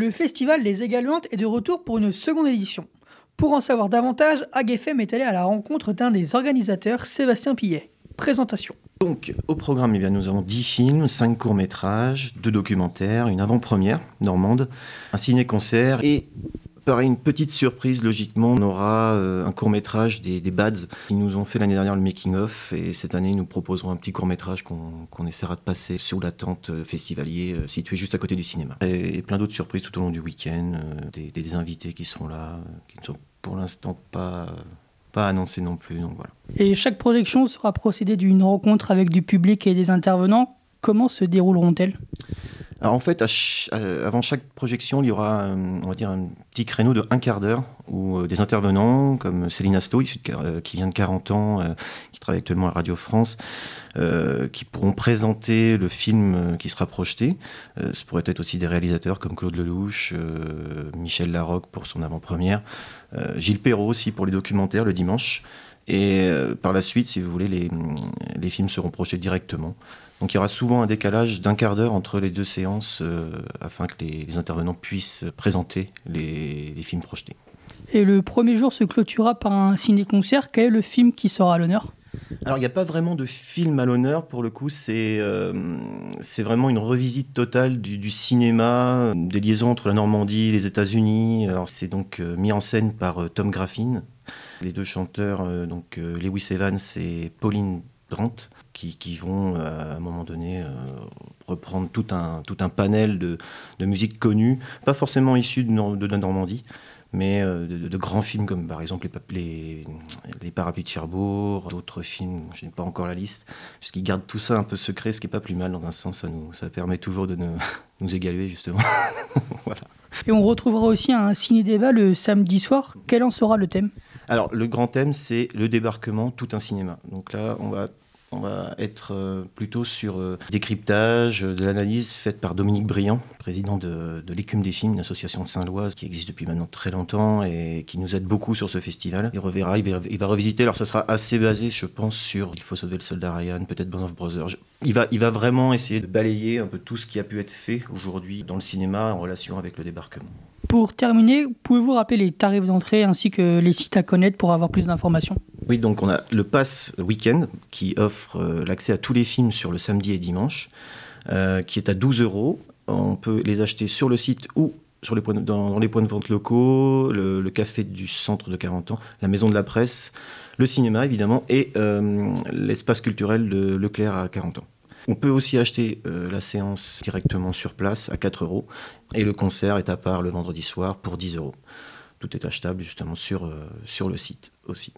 Le festival Les Égaluantes est de retour pour une seconde édition. Pour en savoir davantage, AgFM est allé à la rencontre d'un des organisateurs, Sébastien Pillet. Présentation. Donc, au programme, nous avons 10 films, 5 courts-métrages, 2 documentaires, une avant-première normande, un ciné-concert et, pareil, une petite surprise, logiquement, on aura un court-métrage des Bads qui nous ont fait l'année dernière le making-of et cette année, ils nous proposeront un petit court-métrage qu'on essaiera de passer sous la tente festivalier situé juste à côté du cinéma. Et plein d'autres surprises tout au long du week-end, des invités qui seront là, qui ne sont pour l'instant pas annoncés non plus, donc voilà. Et chaque projection sera précédée d'une rencontre avec du public et des intervenants. Comment se dérouleront-elles ? Alors en fait, avant chaque projection, il y aura on va dire un petit créneau de 1 quart d'heure où des intervenants comme Céline Asto, qui vient de 40 ans, qui travaille actuellement à Radio France, qui pourront présenter le film qui sera projeté. Ce pourrait être aussi des réalisateurs comme Claude Lelouch, Michel Larocque pour son avant-première, Gilles Perrault aussi pour les documentaires le dimanche. Et par la suite, si vous voulez, les films seront projetés directement. Donc il y aura souvent un décalage d'1 quart d'heure entre les 2 séances afin que les intervenants puissent présenter les films projetés. Et le premier jour se clôturera par un ciné-concert. Quel est le film qui sera à l'honneur ? Alors il n'y a pas vraiment de film à l'honneur pour le coup, c'est vraiment une revisite totale du cinéma, des liaisons entre la Normandie et les États-Unis. Alors c'est donc mis en scène par Tom Graffin, les 2 chanteurs, Lewis Evans et Pauline Brandt, qui vont à un moment donné reprendre tout un panel de musique connue, pas forcément issue de la Normandie, mais de grands films comme par exemple les Parapluies de Cherbourg, d'autres films, je n'ai pas encore la liste, puisqu'ils gardent tout ça un peu secret, ce qui n'est pas plus mal dans un sens, ça permet toujours de nous égaluer justement. Voilà. Et on retrouvera aussi un ciné-débat le samedi soir. Quel en sera le thème ? Alors le grand thème, c'est le débarquement, tout un cinéma. Donc là, on va être plutôt sur décryptage, de l'analyse faite par Dominique Briand, président de l'Écume des films, une association de Saint-Loise qui existe depuis maintenant très longtemps et qui nous aide beaucoup sur ce festival. Il va revisiter, alors ça sera assez basé, je pense, sur Il faut sauver le soldat Ryan, peut-être Band of Brothers. Il va vraiment essayer de balayer un peu tout ce qui a pu être fait aujourd'hui dans le cinéma en relation avec le débarquement. Pour terminer, pouvez-vous rappeler les tarifs d'entrée ainsi que les sites à connaître pour avoir plus d'informations ? Oui, donc on a le Pass Week-end qui offre l'accès à tous les films sur le samedi et dimanche, qui est à 12 €. On peut les acheter sur le site ou dans les points de vente locaux, le café du centre de 40 ans, la maison de la presse, le cinéma évidemment et l'espace culturel de Leclerc à 40 ans. On peut aussi acheter la séance directement sur place à 4 € et le concert est à part le vendredi soir pour 10 €. Tout est achetable justement sur le site aussi.